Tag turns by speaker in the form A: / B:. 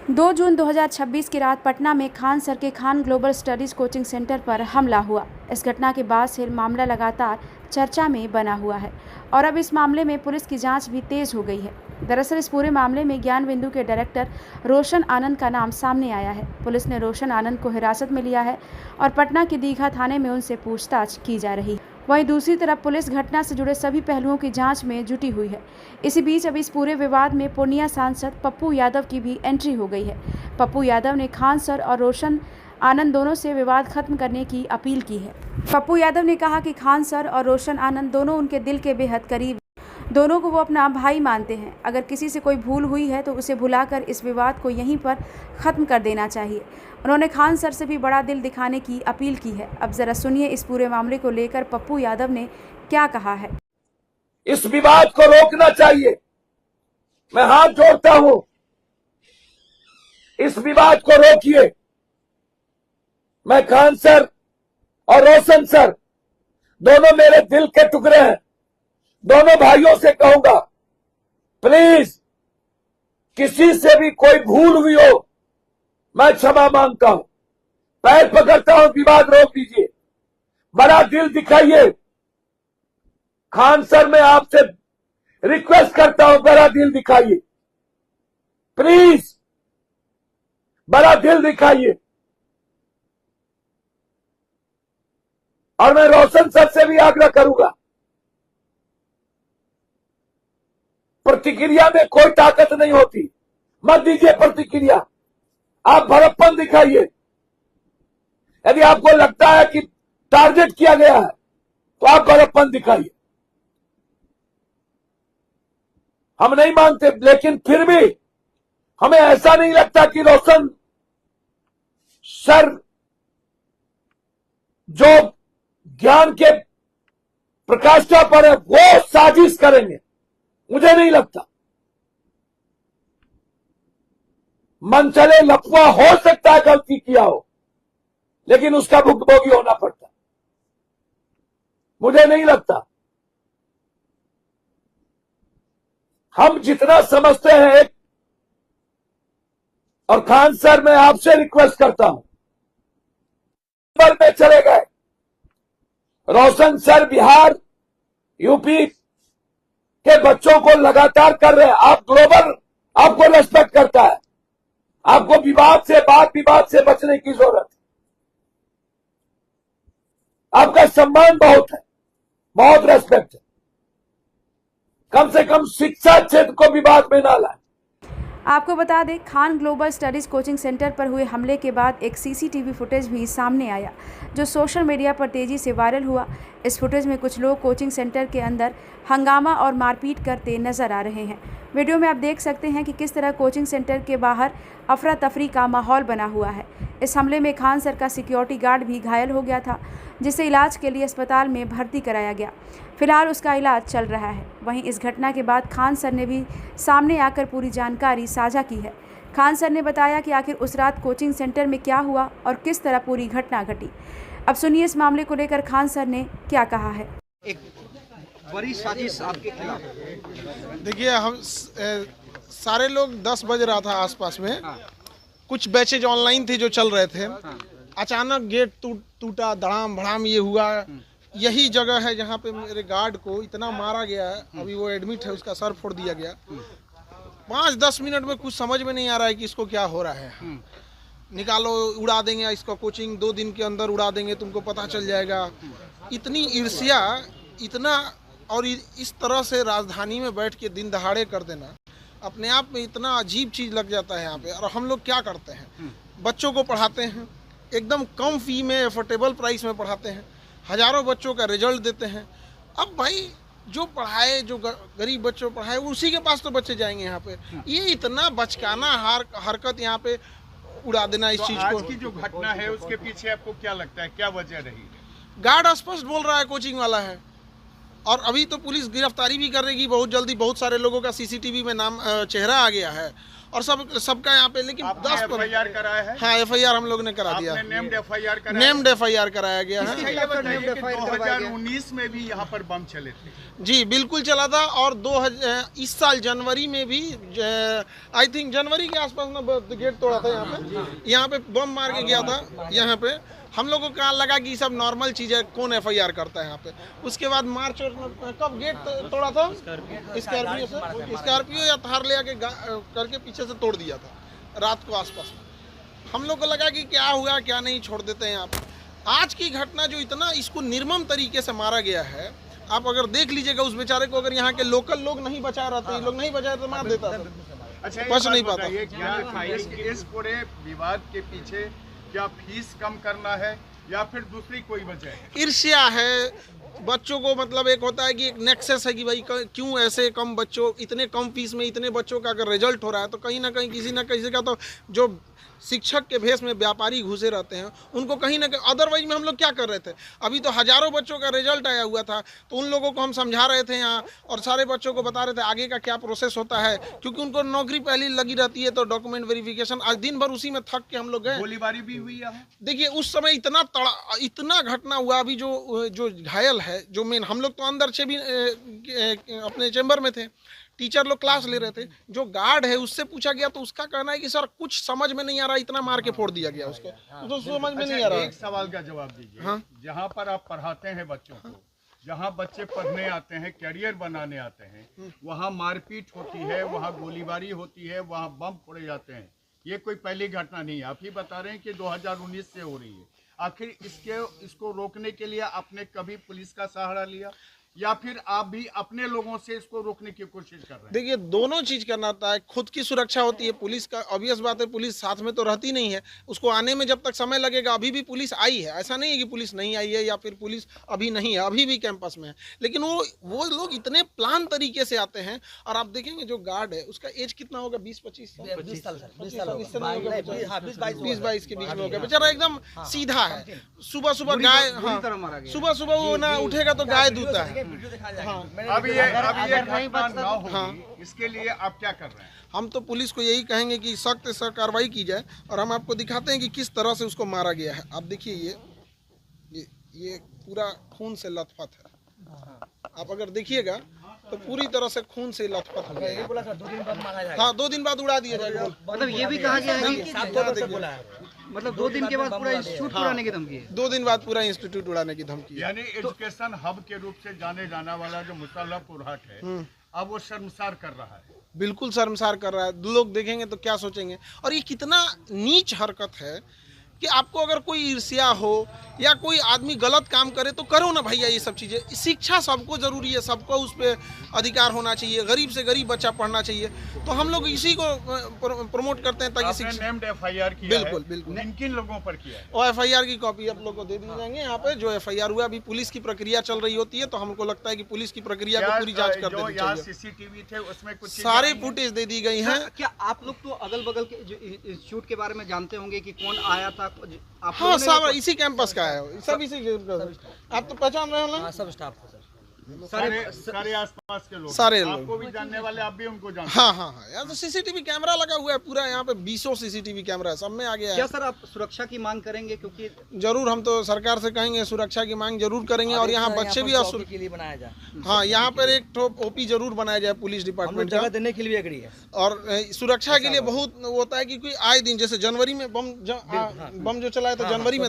A: 2 जून 2026 की रात पटना में खान सर के Khan global studies coaching centre पर हमला हुआ। इस घटना के बाद से मामला लगातार चर्चा में बना हुआ है और अब इस मामले में पुलिस की जांच भी तेज हो गई है। दरअसल इस पूरे मामले में ज्ञान बिंदु के डायरेक्टर रोशन आनंद का नाम सामने आया है। पुलिस ने रोशन आनंद को हिरासत में लिया है और पटना के दीघा थाने में उनसे पूछताछ की जा रही है। वहीं दूसरी तरफ पुलिस घटना से जुड़े सभी पहलुओं की जांच में जुटी हुई है। इसी बीच अब इस पूरे विवाद में पूर्णिया सांसद पप्पू यादव की भी एंट्री हो गई है। पप्पू यादव ने खान सर और रोशन आनंद दोनों से विवाद खत्म करने की अपील की है। पप्पू यादव ने कहा कि खान सर और रोशन आनंद दोनों उनके दिल के बेहद करीब, दोनों को वो अपना भाई मानते हैं। अगर किसी से कोई भूल हुई है तो उसे भुलाकर इस विवाद को यहीं पर ख़त्म कर देना चाहिए। उन्होंने खान सर से भी बड़ा दिल दिखाने की अपील की है। अब जरा सुनिए इस पूरे मामले को लेकर पप्पू यादव ने क्या कहा है।
B: इस विवाद को रोकना चाहिए। मैं हाथ जोड़ता हूं, इस विवाद को रोकिए। मैं खान सर और रोशन सर दोनों मेरे दिल के टुकड़े हैं। दोनों भाइयों से कहूंगा, प्लीज किसी से भी कोई भूल हुई हो, मैं क्षमा मांगता हूं, पैर पकड़ता हूं, विवाद रोक दीजिए, बड़ा दिल दिखाइए। खान सर मैं आपसे रिक्वेस्ट करता हूं, बड़ा दिल दिखाइए, प्लीज बड़ा दिल दिखाइए। और मैं रोशन सर से भी आग्रह करूंगा, प्रतिक्रिया में कोई ताकत नहीं होती, मत दीजिए प्रतिक्रिया, आप भड़प्पन दिखाइए। यदि आपको लगता है कि टारगेट किया गया है तो आप भड़प्पन दिखाइए। हम नहीं मानते, लेकिन फिर भी हमें ऐसा नहीं लगता कि रोशन सर जो ज्ञान के प्रकाष्ठा पर है वो साजिश करेंगे, मुझे नहीं लगता। मन चले लफवा हो सकता है गलती किया हो, लेकिन उसका भुगतभोगी होना पड़ता, मुझे नहीं लगता। हम जितना समझते हैं एक, और खान सर मैं आपसे रिक्वेस्ट करता हूं, पर में चले गए, रोशन सर बिहार यूपी के बच्चों को लगातार कर रहे हैं। आप ग्लोबल आपको रेस्पेक्ट करता है, आपको विवाद से बात विवाद से बचने की जरूरत है। आपका सम्मान बहुत है, बहुत रेस्पेक्ट है। कम से कम शिक्षा क्षेत्र को विवाद में ना लाए।
A: आपको बता दें, Khan global studies coaching centre पर हुए हमले के बाद एक सीसीटीवी फुटेज भी सामने आया, जो सोशल मीडिया पर तेज़ी से वायरल हुआ। इस फुटेज में कुछ लोग कोचिंग सेंटर के अंदर हंगामा और मारपीट करते नजर आ रहे हैं। वीडियो में आप देख सकते हैं कि किस तरह कोचिंग सेंटर के बाहर अफरा तफरी का माहौल बना हुआ है। इस हमले में खान सर का सिक्योरिटी गार्ड भी घायल हो गया था, जिसे इलाज के लिए अस्पताल में भर्ती कराया गया। फिलहाल उसका इलाज चल रहा है। वहीं इस घटना के बाद खान सर ने भी सामने आकर पूरी जानकारी साझा की है। खान सर ने बताया कि आखिर उस रात कोचिंग सेंटर में क्या हुआ और किस तरह पूरी घटना घटी। अब सुनिए इस मामले को लेकर खान सर ने क्या कहा है।
C: एक बड़ी साजिश आपके खिलाफ।
D: देखिए, हम सारे लोग 10 बज रहा था आसपास में, कुछ बैचेज ऑनलाइन थे जो चल रहे थे। अचानक गेट टूटा, धड़ाम भड़ाम ये हुआ। यही जगह है जहाँ पे मेरे गार्ड को इतना मारा गया है, अभी वो एडमिट है, उसका सर फोड़ दिया गया। 5-10 मिनट में कुछ समझ में नहीं आ रहा है कि इसको क्या हो रहा है। निकालो, उड़ा देंगे इसको, कोचिंग 2 दिन के अंदर उड़ा देंगे, तुमको पता चल जाएगा। इतनी ईर्ष्या, इतना, और इस तरह से राजधानी में बैठ के दिन दहाड़े कर देना अपने आप में इतना अजीब चीज़ लग जाता है यहाँ पे। और हम लोग क्या करते हैं, बच्चों को पढ़ाते हैं, एकदम कम फी में, एफोर्डेबल प्राइस में पढ़ाते हैं, हज़ारों बच्चों का रिजल्ट देते हैं। अब भाई जो पढ़ाए, जो गरीब बच्चों पढ़ाए, उसी के पास तो बच्चे जाएंगे यहाँ पे। ये इतना बचकाना हरकत यहाँ पे उड़ा देना इस चीज़ को।
E: आज की जो घटना है उसके पीछे आपको क्या लगता है, क्या वजह रही?
D: गार्ड स्पष्ट बोल रहा है कोचिंग वाला है, और अभी तो पुलिस गिरफ्तारी भी करेगी बहुत जल्दी। बहुत सारे लोगों का सीसीटीवी में नाम, चेहरा आ गया है, और सबका यहाँ पे, लेकिन
E: आपने
D: 10
E: FIR कराया है?
D: हाँ, FIR हम लोग ने करा दिया,
E: आपने नेम्ड FIR कराया?
D: नेम्ड FIR कराया गया है।
E: अच्छा, ये बताइए कि 2019 में भी यहाँ पर बम चले थे।
D: जी बिल्कुल चला था, और इस साल जनवरी में भी आई थिंक जनवरी के आसपास ना गेट तोड़ा था यहाँ पे बम मार के गया था यहाँ पे। हम लोगों को लगा कि सब नॉर्मल चीज़ है, कौन FIR करता है यहाँ पे। उसके बाद मार्च और कब गेट तोड़ा था, स्कॉर्पियो या थार ले आके करके पीछे से तोड़ दिया था रात को आसपास। हम लोग को लगा कि क्या हुआ क्या नहीं, छोड़ देते हैं यहाँ पे। आज की घटना जो इतना इसको निर्मम तरीके से मारा गया है, आप अगर देख लीजिएगा उस बेचारे को, अगर यहाँ के लोकल लोग नहीं बचा रहते, ये लोग नहीं बचाए तो मार देता था।
E: अच्छा,
D: बच नहीं पाता।
E: इस पूरे विवाद के पीछे क्या फीस कम करना है या फिर दूसरी कोई वजह है?
D: ईर्ष्या है बच्चों को, मतलब एक होता है कि एक नेक्सस है कि भाई क्यों ऐसे कम बच्चों, इतने कम फीस में इतने बच्चों का अगर रिजल्ट हो रहा है तो कहीं ना कहीं किसी ना किसी का, तो जो शिक्षक के भेष में व्यापारी घुसे रहते हैं उनको कहीं ना कहीं, अदरवाइज में हम लोग क्या कर रहे थे, अभी तो हजारों बच्चों का रिजल्ट आया हुआ था, तो उन लोगों को हम समझा रहे थे यहाँ, और सारे बच्चों को बता रहे थे आगे का क्या प्रोसेस होता है, क्योंकि उनको नौकरी पहले लगी रहती है, तो डॉक्यूमेंट वेरिफिकेशन। आज दिन भर उसी में थक के हम लोग गए।
E: गोलीबारी भी हुई है?
D: देखिए उस समय इतना घटना हुआ। अभी जो घायल है, जो मेन, हम लोग तो अंदर से भी अपने चैम्बर में थे, टीचर लोग क्लास ले रहे थे, जो गार्ड है उससे पूछा गया तो उसका कहना है कि सर कुछ समझ में नहीं आ रहा, इतना मार के फोड़ दिया गया उसको, तो समझ में नहीं आ रहा।
E: एक सवाल का जवाब दीजिए।
D: हाँ?
E: जहाँ पर आप पढ़ाते हैं बच्चों को, जहाँ बच्चे पढ़ने आते हैं, कैरियर बनाने आते हैं, वहाँ मारपीट होती है, वहाँ गोलीबारी होती है, वहाँ बम फोड़े जाते हैं। ये कोई पहली घटना नहीं है। आप ही बता रहे हैं कि 2019 से हो रही है। आखिर इसको रोकने के लिए आपने कभी पुलिस का सहारा लिया या फिर आप भी अपने लोगों से इसको रोकने की कोशिश कर रहे हैं?
D: देखिए दोनों चीज करना होता है। खुद की सुरक्षा होती है, पुलिस का ऑब्वियस बात है, पुलिस साथ में तो रहती नहीं है, उसको आने में जब तक समय लगेगा। अभी भी पुलिस आई है, ऐसा नहीं है कि पुलिस नहीं आई है या फिर पुलिस अभी नहीं है, अभी भी कैंपस में है, लेकिन वो लोग इतने प्लान तरीके से आते हैं। और आप देखेंगे जो गार्ड है उसका एज कितना होगा, 20-25 साल, 20 22 के बीच में होगा। बेचारा एकदम सीधा है, सुबह सुबह गाय, सुबह सुबह वो ना उठेगा तो गाय दूता है।
E: अब ये घटना ना हो, इसके लिए आप क्या कर रहे हैं?
D: हम तो पुलिस को यही कहेंगे कि सख्त से सख्त कार्रवाई की जाए, और हम आपको दिखाते हैं कि किस तरह से उसको मारा गया है। आप देखिए ये पूरा खून से लथपथ है। आप अगर देखिएगा तो पूरी तरह से खून से लथपथ हो गया।
F: बोला था 2 दिन बाद मारा जाएगा।
D: हाँ, 2 दिन बाद उड़ा दिया जाएगा।
C: मतलब ये भी कहा गया है कि मतलब 2 दिन के बाद पूरा इंस्टीट्यूट उड़ाने की धमकी है।
D: 2 दिन बाद पूरा इंस्टीट्यूट उड़ाने की धमकी है।
E: यानी एजुकेशन हब के रूप से जाने जाना वाला जो मुसल्लहपुर हाट है, अब वो शर्मसार कर रहा है।
D: बिल्कुल शर्मसार कर रहा है। लोग देखेंगे तो क्या सोचेंगे। और ये कितना नीच हरकत है कि आपको अगर कोई ईर्ष्या हो या कोई आदमी गलत काम करे तो करो ना भैया। ये सब चीज़ें, शिक्षा सबको ज़रूरी है, सबको उस पर अधिकार होना चाहिए। गरीब से गरीब बच्चा पढ़ना चाहिए, तो हम लोग इसी को प्रमोट करते हैं ताकि
E: आपने नेम्ड FIR किया
D: बिल्कुल
E: है,
D: बिल्कुल।
E: किन लोगों पर किया है?
D: और FIR की कॉपी आप लोग को दे दी जाएंगे। यहाँ पे जो FIR हुआ, अभी पुलिस की प्रक्रिया चल रही होती है, तो हमको लगता है कि पुलिस की प्रक्रिया को पूरी जांच कर देनी चाहिए।
E: CCTV थे उसमें कुछ
D: सारे फुटेज दे दी गई हैं।
C: क्या आप लोग तो अगल बगल के जो इंस्टीट्यूट के बारे में जानते होंगे कि कौन आया था?
D: हाँ, सब इसी कैंपस का है, सब इसी आप तो पहचान रहे हो ना?
F: सब स्टाफ है सर।
E: सारे आसपास के लोग,
D: सारे लोग
E: आपको भी जानने वाले, आप भी उनको जानते
D: हाँ हाँ हाँ। यार तो CCTV कैमरा लगा हुआ है पूरा, यहाँ पे 20 CCTV कैमरा है, सब में आ गया
C: क्या
D: है।
C: सर आप सुरक्षा की मांग करेंगे? क्योंकि
D: जरूर हम तो सरकार से कहेंगे सुरक्षा की मांग जरूर करेंगे। और यहाँ बच्चे भी
F: के लिए बनाया जाए।
D: हाँ, यहाँ पर एक OP जरूर बनाया जाए पुलिस डिपार्टमेंट का,
F: जगह देने के लिए एग्री है।
D: और सुरक्षा के लिए बहुत होता है कि कोई आए दिन, जैसे जनवरी में बम जो चला है तो जनवरी में